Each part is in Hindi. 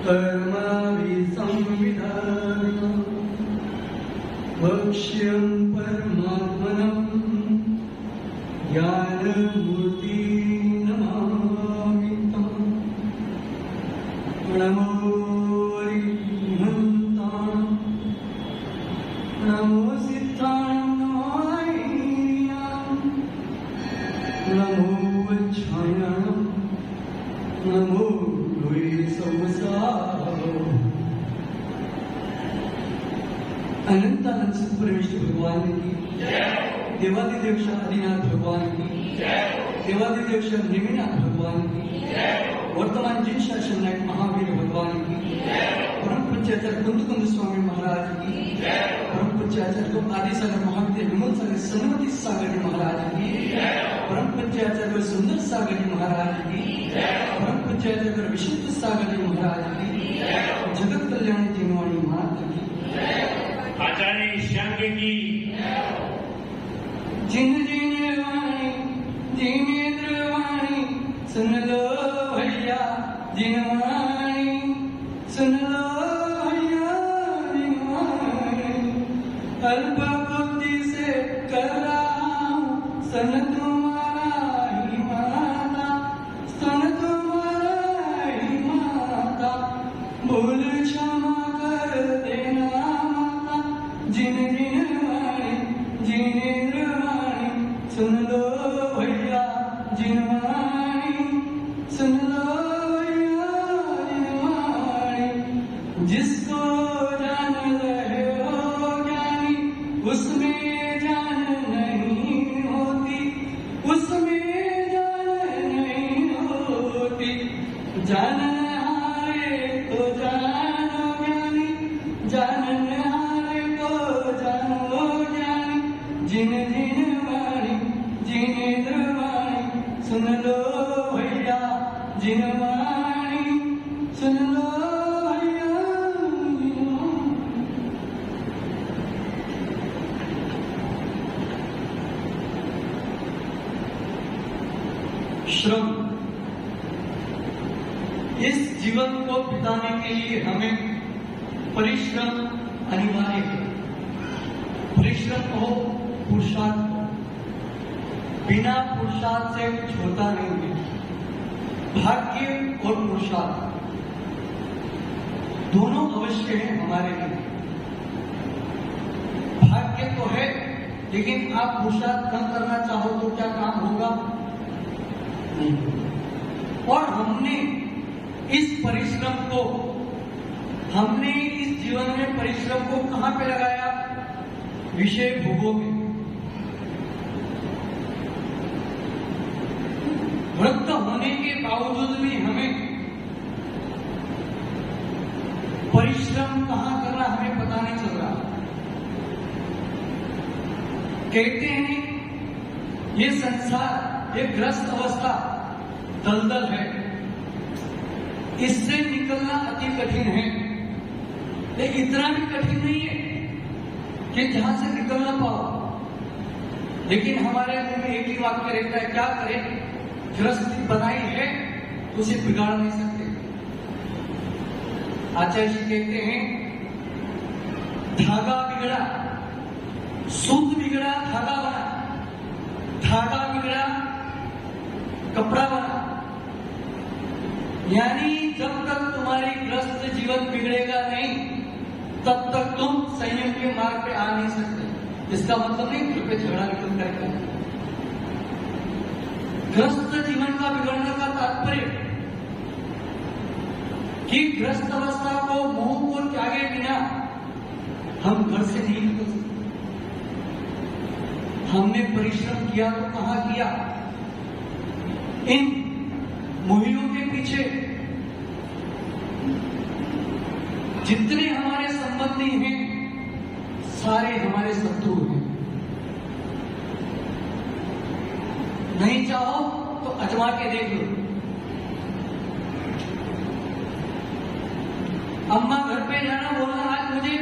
कर्माभिसंविधानम् वक्ष्यं परमात्मनं ज्ञानमूर्ति नमामि तं। नमो हरिमन्तां नमो सिद्धां नमो वज्रायणं नमो अनंतानंद परमेश्वर भगवान की देवादिदेव आदिनाथ भगवान की देवादिदेव नेमिनाथ भगवान की वर्तमान जिन शासन नायक महावीर भगवान की परम पूज्याचार्य कुंद स्वामी महाराज की परम पूज्याचार्य आदि सागर महाविद्या विमल सागर सन्मति सागर जी महाराज की परम पूज्याचार्य सुंदर सागर जी महाराज की परम पूज्याचार्य विशुद्ध सागर जी महाराज की जगत कल्याण जीववाणी माता की आचार्य श्यांग की जिन जिन वाणी जिनेन्द्र वाणी सुन लो भैया जिन वाणी सुन लो भैया जिन वाणी अल्प बुद्धि से कर रहा हूँ सन तुम्हारा ही माता सन तुम्हारा ही माता भूल क्षमा कर देना जिन जिन वाणी जिनेन्द्र वाणी सुन लो भैया जिन वाणी सुन लो भैया जिन वाणी जिसको जान रहे हो ज्ञानी उसमें जान नहीं होती उसमें जान नहीं होती जान हारे तो जानो ज्ञानी जान जिन जिन वाणी जिनेन्द्र वाणी सुन लो भैया जिन वाणी सुन लो भैया श्रम इस जीवन को बिताने के लिए हमें परिश्रम अनिवार्य है। परिश्रम हो पुरुषार्थ हो, बिना पुरुषार्थ से कुछ होता नहीं है। भाग्य और पुरुषार्थ दोनों अवश्य हैं हमारे लिए। भाग्य तो है लेकिन आप पुरुषार्थ न करना चाहो तो क्या काम होगा? नहीं। और हमने इस परिश्रम को हमने इस जीवन में परिश्रम को कहां पे लगाया? विषय भोगों में। वृद्ध होने के बावजूद भी हमें परिश्रम कहां करना हमें पता नहीं चल रहा। कहते हैं ये संसार ये ग्रस्त अवस्था दलदल है, इससे निकलना अति कठिन है। लेकिन इतना भी कठिन नहीं है कि जहां से निकल ना पाओ। लेकिन हमारे मुंह में एक ही वाक्य रहता है, क्या करें? गृहस्थी बनाई है तो उसे बिगाड़ नहीं सकते। आचार्य जी कहते हैं धागा बिगड़ा सूत बिगड़ा धागा बना, धागा बिगड़ा कपड़ा बना। यानी जब तक तुम्हारी गृहस्थ जीवन बिगड़ेगा नहीं तब तक तुम संयम के मार्ग पे आ नहीं सकते। इसका मतलब नहीं कि पे झगड़ा निकल करेगा। गृहस्थ जीवन का बिगड़ने का तात्पर्य कि गृहस्थ अवस्था को मोह को त्यागे बिना हम घर से नहीं निकल सकते। हमने परिश्रम किया तो कहां किया? इन मोहियों के पीछे। जितने हमारे संबंधी हैं सारे हमारे शत्रु हैं। नहीं चाहो तो अजमा के देख लो। अम्मा घर पे जाना बोलना आज मुझे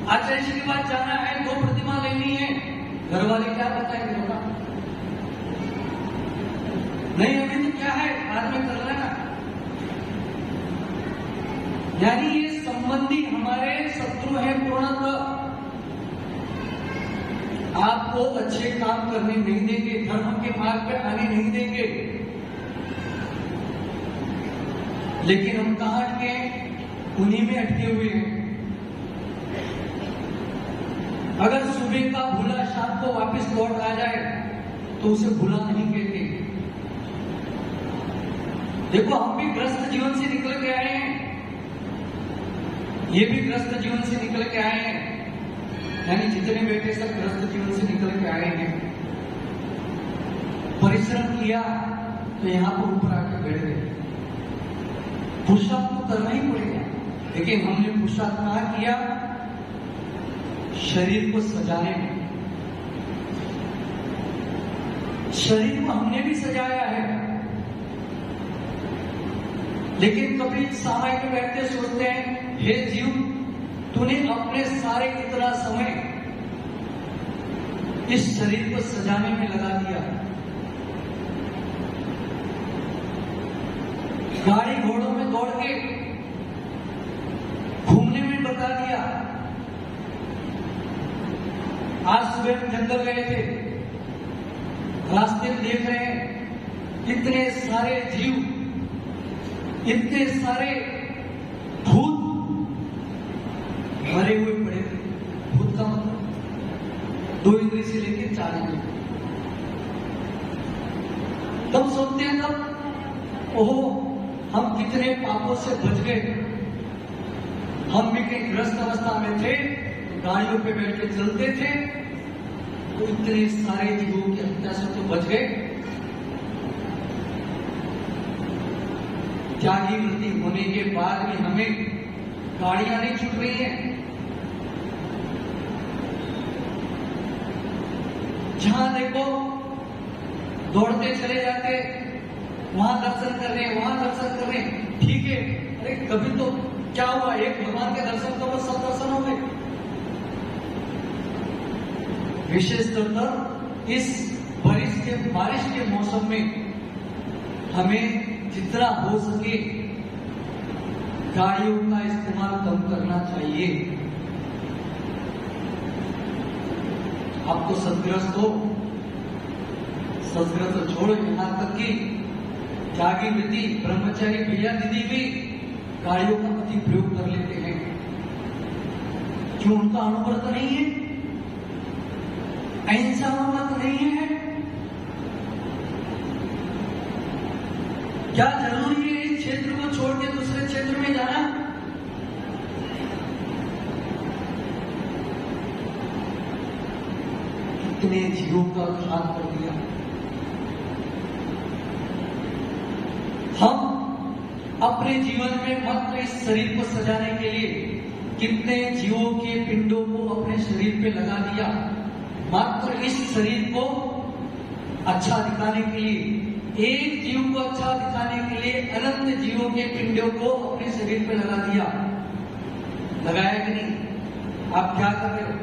आचार्य जी के पास जाना है, 2 प्रतिमा लेनी है, घर वाले क्या बताएंगे? होगा नहीं, अभी तो क्या है बाद में कर लेना। यानी ये संबंधी हमारे शत्रु हैं पूर्णतः। आपको अच्छे काम करने नहीं देंगे, धर्म के मार्ग पे आने नहीं देंगे। लेकिन हम कहां अटके? उन्हीं में अटके हुए हैं। अगर सुबह का भूला शाम को वापस लौट आ जाए तो उसे भूला नहीं कहते। देखो, हम भी ग्रस्त जीवन से निकल के आए हैं, ये भी ग्रस्त जीवन से निकल के आए हैं। यानी जितने बेटे सब ग्रस्त जीवन से निकल के आए हैं। परिश्रम किया तो यहां पर ऊपर आके बैठ गए। पुरुषार्थ तो करना ही पड़ेगा, लेकिन हमने पुरुषार्थ कहां किया? शरीर को सजाने में। शरीर को हमने भी सजाया है, लेकिन कभी सामायिक में बैठते सोचते हैं, हे जीव, तूने अपने सारे इतना समय इस शरीर को सजाने में लगा दिया, गाड़ी घोड़ों में दौड़ के घूमने में बता दिया। आज सुबह हम जंगल गए थे, रास्ते में देख रहे हैं इतने सारे जीव, इतने सारे भूत मरे हुए पड़े थे। भूत का मतलब 2 इंद्रिय से लेकर 4 इंद्रिय। तब सोचते हैं, तब ओहो, हम कितने पापों से बच गए। हम भी कहीं ग्रस्त अवस्था में थे, गाड़ियों पे बैठ के चलते थे, तो इतने सारे जीवों की हत्या से तो बच गए। त्यागी वृत्ति होने के बाद भी हमें गाड़ियां नहीं छूट रही हैं। जहां देखो दौड़ते चले जाते, वहां दर्शन कर रहे, वहां दर्शन कर रहे। ठीक है, अरे कभी तो क्या हुआ, एक भगवान के दर्शन करो, सब दर्शन हो गए। विशेषतौर इस बारिश के मौसम में हमें जितना हो सके गाड़ियों का इस्तेमाल कम करना चाहिए। आप तो सदग्रस्त हो, सदग्रस्त छोड़ो, यहां तक कि त्यागी वृत्ति ब्रह्मचारी भैया दीदी भी गाड़ियों का अति प्रयोग कर लेते हैं। क्यों? उनका अनुव्रत नहीं है, अहिंसा अनुव्रत नहीं है। क्या जरूरी है इस क्षेत्र को छोड़ के दूसरे क्षेत्र में जाना? कितने जीवों का घात कर दिया। हम अपने जीवन में मात्र इस शरीर को सजाने के लिए कितने जीवों के पिंडों को अपने शरीर पे लगा दिया। मात्र इस शरीर को अच्छा दिखाने के लिए, एक जीव को अच्छा दिखाने के लिए अनंत जीवों के पिंडों को अपने शरीर पे लगा दिया। लगाया कि नहीं? आप क्या कर रहे हो?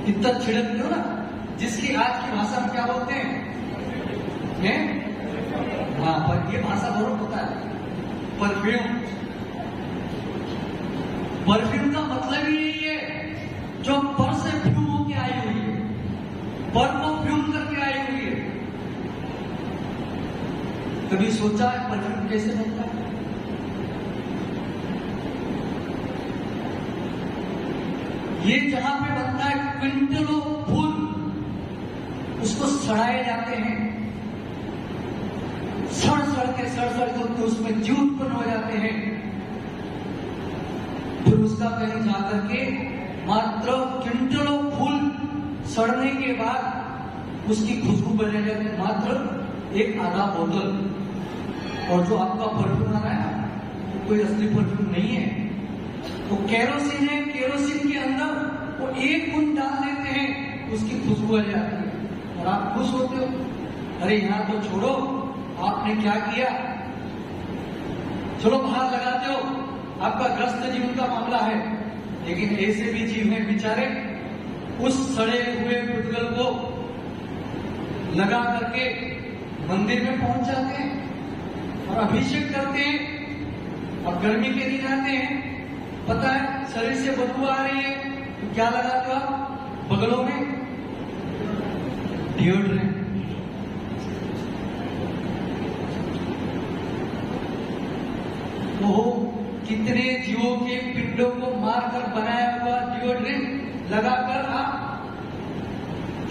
इतर छिड़क दो ना, जिसकी आज की भाषा में क्या बोलते हैं? हाँ, पर ये भाषा बहुत होता है, परफ्यूम। परफ्यूम का मतलब ही यही है, जो पर से फ्यूम होके आई हुई है, पर को फ्यूम करके आई हुई है। कभी सोचा है परफ्यूम कैसे बनता है? ये जहां पे बनता है, क्विंटलों फूल उसको सड़ाए जाते हैं, सड़ के उसमें जीव उत्पन्न हो जाते हैं। फिर उसका कहीं जाकर के मात्र क्विंटलों फूल सड़ने के बाद उसकी खुशबू बने जाती है, मात्र एक आधा बोतल। और जो आपका परफ्यूम आ रहा है ना, तो कोई असली परफ्यूम नहीं है, तो केरोसिन है। केरोसिन के अंदर वो एक बूंद डाल देते हैं, उसकी खुशबू आ जाती है और आप खुश होते हो। अरे यहां तो छोड़ो, आपने क्या किया, चलो बाहर लगाते हो, आपका ग्रस्त जीवन का मामला है। लेकिन ऐसे भी जीव हैं बेचारे, उस सड़े हुए पुतगल को लगा करके मंदिर में पहुंच जाते हैं। और अभिषेक करते हैं। और गर्मी के दिन आते हैं, पता है शरीर से बदबू आ रही है, तो क्या लगाते हो आप बगलों में? डिओड्रेंट। तो कितने जीवों के पिंडों को मारकर बनाया हुआ डिओड्रेंट लगाकर आप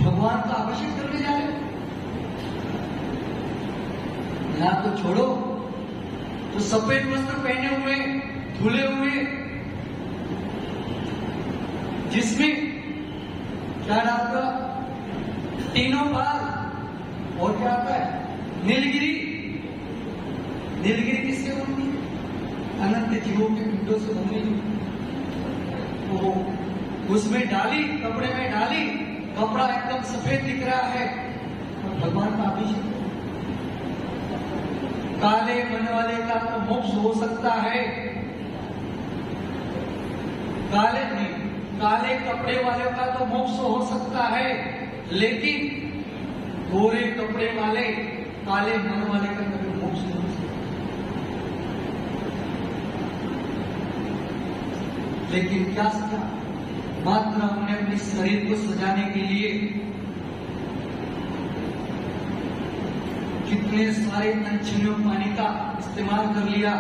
भगवान का अभिषेक करने जा रहे हो। यहां तो छोड़ो, तो सफेद वस्त्र पहने हुए, धुले हुए, जिसमें क्या डालता? तीनों बाल। और क्या आता है? नीलगिरी। नीलगिरी किससे बनती है? अनंत जीवों के पिंडों से बनी। तो उसमें डाली, कपड़े में डाली, कपड़ा एकदम सफेद दिख रहा है, और भगवान का अभिषेक। काले मन वाले का तो मोक्ष हो सकता है, काले नहीं, काले कपड़े वाले का तो मोक्ष हो सकता है, लेकिन गोरे कपड़े वाले, काले मन वाले का कभी मोक्ष नहीं हो सकता। लेकिन क्या सजा? मात्र हमने अपने शरीर को सजाने के लिए कितने सारे तंछियों पानी का इस्तेमाल कर लिया।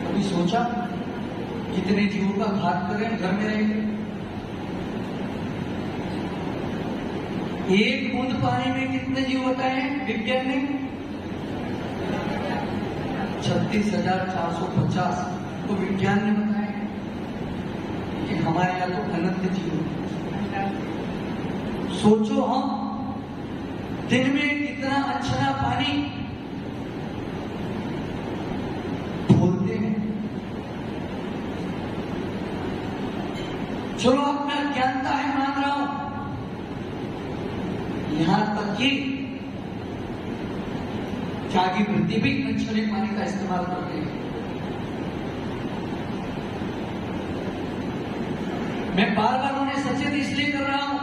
कभी सोचा कितने जीवों का घात करें घर में रहेंगे? एक बूंद पानी में कितने जीव बताए विज्ञान ने? 36,450 को विज्ञान ने बताया कि हमारे यहां तो अनंत जीव। सोचो हम दिन में कितना अच्छा पानी बोलते हैं। चलो अपना ज्ञानता है, मान रहा हूं, यहां तक कि त्यागी वृत्ति भी अच्छे पानी का इस्तेमाल करते हैं। मैं बार बार उन्हें सचेत इसलिए कर रहा हूं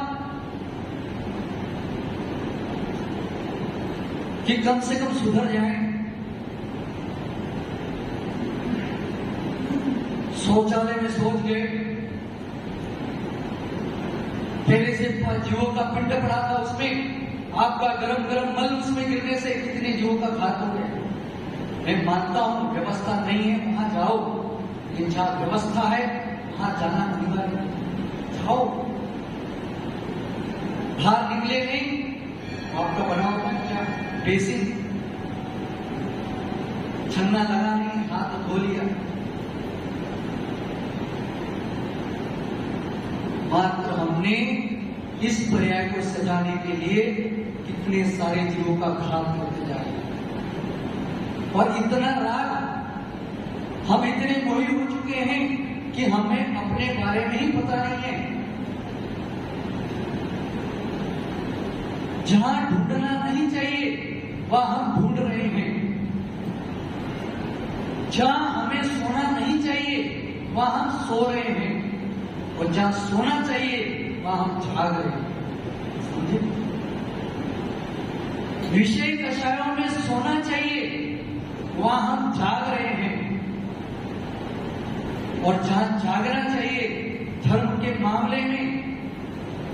कि कम से कम सुधर जाए। शौचालय में शौच गए, पहले से जीवों का पिंड पड़ा था, उसमें आपका गरम गरम मल उसमें गिरने से कितने जीवों का घात हो गया। मैं मानता हूं व्यवस्था नहीं है, वहां जाओ, लेकिन जहां व्यवस्था है वहां जाना अनिवार्य है। जाओ, बाहर निकले नहीं, आपका बना होता है क्या? बेसिन, छन्ना लगा नहीं, हाथ धो लिया। मात्र हमने इस पर्याय को सजाने के लिए कितने सारे जीवों का घात करते जा रहे हैं। और इतना राग, हम इतने मोही हो चुके हैं कि हमें अपने बारे में ही पता नहीं है। जहां ढूंढना नहीं चाहिए वह हम ढूंढ रहे हैं। जहां हमें सोना नहीं चाहिए वहां हम सो रहे हैं, और जहां सोना चाहिए वहां हम जाग रहे हैं। समझे? विषय कषायों में सोना चाहिए वहां हम जाग रहे हैं, और जहां जागना चाहिए धर्म के मामले में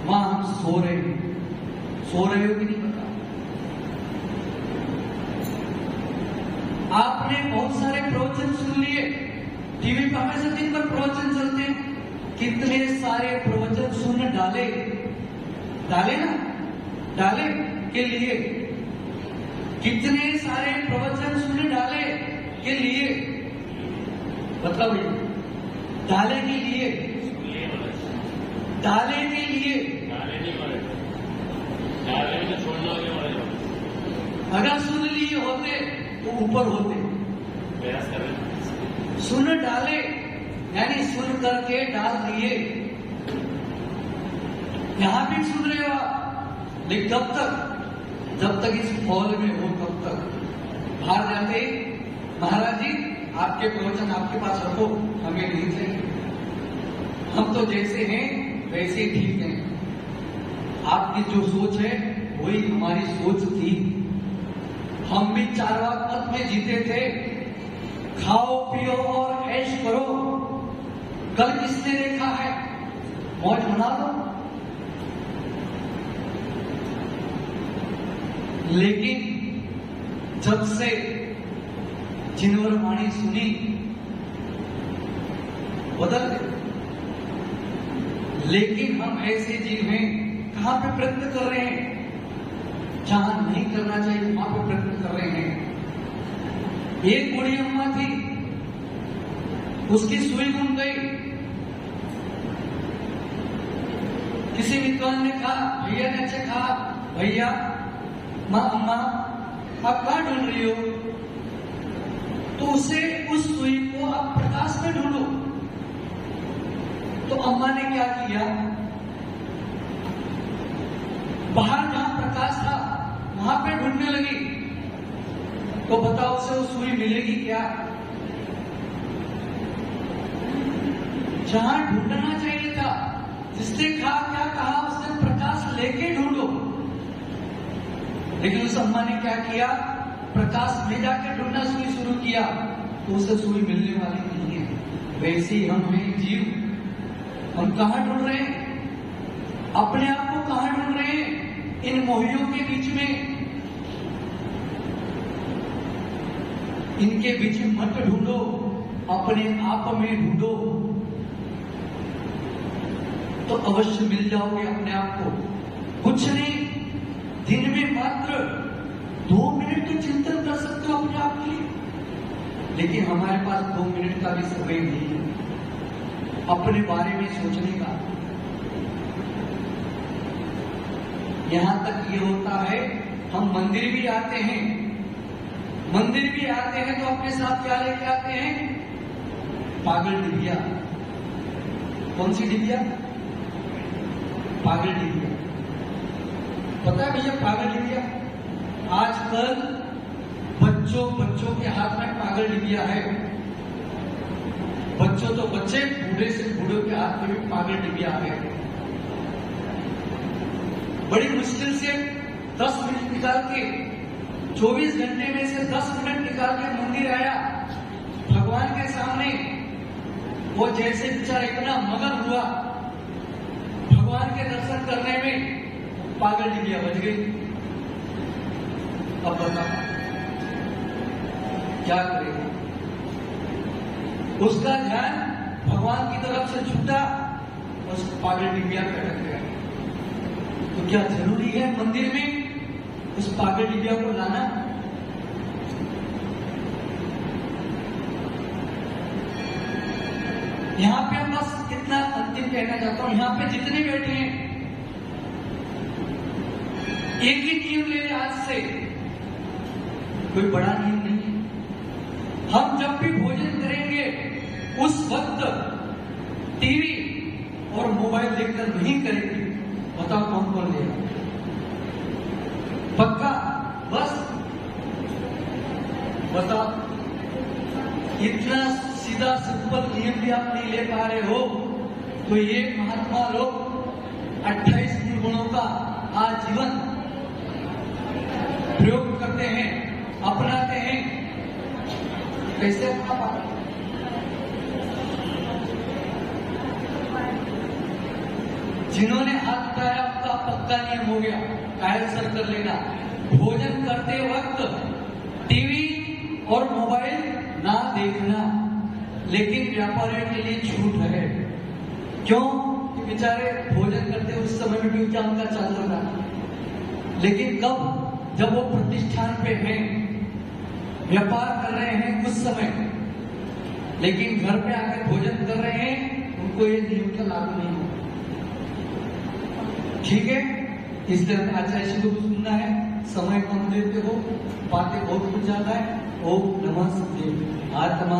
वहां हम सो रहे हैं। सो रहे हो कि नहीं पता? आपने बहुत सारे प्रवचन सुन लिए, टीवी पर हमेशा दिन भर प्रवचन चलते हैं। कितने सारे प्रवचन सुन डाले ना, डाले के लिए कितने सारे प्रवचन सुन डाले के लिए, मतलब डाले के लिए, डाले के लिए, अगर सुन लिए होते तो ऊपर होते। सुन डाले यानी सुन करके डाल दिए। यहां भी सुन रहे हो आप, लेकिन जब तक इस हॉल में हो तब तक। बाहर जाते महाराज जी आपके प्रवचन आपके पास रखो, हमें नहीं चाहिए, हम तो जैसे हैं वैसे ही ठीक हैं। आपकी जो सोच है वो वही हमारी सोच थी। हम भी चारवाक मत में जीते थे, खाओ पियो और ऐश करो। कल किसने देखा है मौज मना लो। लेकिन जब से जिनवर वाणी सुनी बदल गए। लेकिन हम ऐसे जीव हैं, कहां पे प्रयत्न कर रहे हैं, जहां नहीं करना चाहिए वहां पे प्रयत्न कर रहे हैं। एक बूढ़ी अम्मा थी, उसकी सुई घूम गई। किसी विद्वान ने कहा, भैया ने अच्छा कहा, भैया मां अम्मा आप कहां ढूंढ रही हो? तो उसे उस सुई को आप प्रकाश में ढूंढो। तो अम्मा ने क्या किया, बाहर जहां प्रकाश था वहां पे ढूंढने लगी। तो बताओ उसे वो सुई मिलेगी क्या? जहां ढूंढना चाहिए था, जिसने कहा क्या कहा, उसने प्रकाश लेके ढूंढो। लेकिन उस अम्मा ने क्या किया, प्रकाश ले जाकर ढूंढना सुई शुरू किया, तो उसे सुई मिलने वाली नहीं है। वैसे ही हम हैं जीव, हम कहां ढूंढ रहे हैं, अपने आप को कहां ढूंढ रहे हैं? इन मोहियों के बीच में। इनके बीच में मत ढूंढो, अपने आप में ढूंढो, तो अवश्य मिल जाओगे अपने आप को। कुछ नहीं, दिन में मात्र 2 मिनट तो चिंतन कर सकते हो अपने आप के लिए। लेकिन हमारे पास 2 मिनट का भी समय नहीं है अपने बारे में सोचने का। यहां तक ये होता है, हम मंदिर भी आते हैं, मंदिर भी आते हैं तो अपने साथ क्या लेके आते हैं? पागल डिबिया। कौन सी डिबिया? पागल डिबिया। पता है भैया पागल डिबिया? आजकल बच्चों के हाथ में पागल डिबिया है। बच्चों तो बच्चे, बूढ़े से बूढ़े के हाथ में भी पागल डिबिया है। बड़ी मुश्किल से 10 मिनट निकाल के, 24 घंटे में से 10 मिनट निकाल के मंदिर आया, भगवान के सामने वो जैसे बेचारा इतना मगन हुआ भगवान के दर्शन करने में, पागल डिबिया बज गई। अब बताओ क्या करेगा? उसका ध्यान भगवान की तरफ से छूटा, उस पागल डिबिया पे अटक गया। तो क्या जरूरी है मंदिर में उस पागल डिबिया को लाना? यहां पे हम बस इतना अंतिम कहना चाहता हूं, यहां पे जितने बैठे हैं एक ही नियम ले लें आज से, कोई बड़ा नियम नहीं है। हम जब भी भोजन करेंगे उस वक्त टीवी और मोबाइल देखकर नहीं करेंगे। बताओ कौन कौन लेगा? पक्का? बस बताओ, इतना सीधा सिंपल नियम भी आप नहीं ले पा रहे हो, तो ये महात्मा लोग 28 गुणों का आजीवन प्रयोग करते हैं, अपनाते हैं। कैसे अपना पाते? जिन्होंने हाथ उठाया उनका पक्का नियम हो गया, कैंसल कर लेना। भोजन करते वक्त टीवी और मोबाइल ना देखना। लेकिन व्यापारियों के लिए छूट है। क्यों? कि बेचारे भोजन करते उस समय में भी क्या उनका चल रहा है। लेकिन कब? जब वो प्रतिष्ठान पे हैं, व्यापार कर रहे हैं उस समय। लेकिन घर पे आकर भोजन कर रहे हैं, उनको ये नियम का लागू नहीं होगा। ठीक है, इसलिए आचार्य जी को भी सुनना है, समय कम देते हो, बातें बहुत कुछ ज्यादा है। ओम नमः शिवाय। आत्मा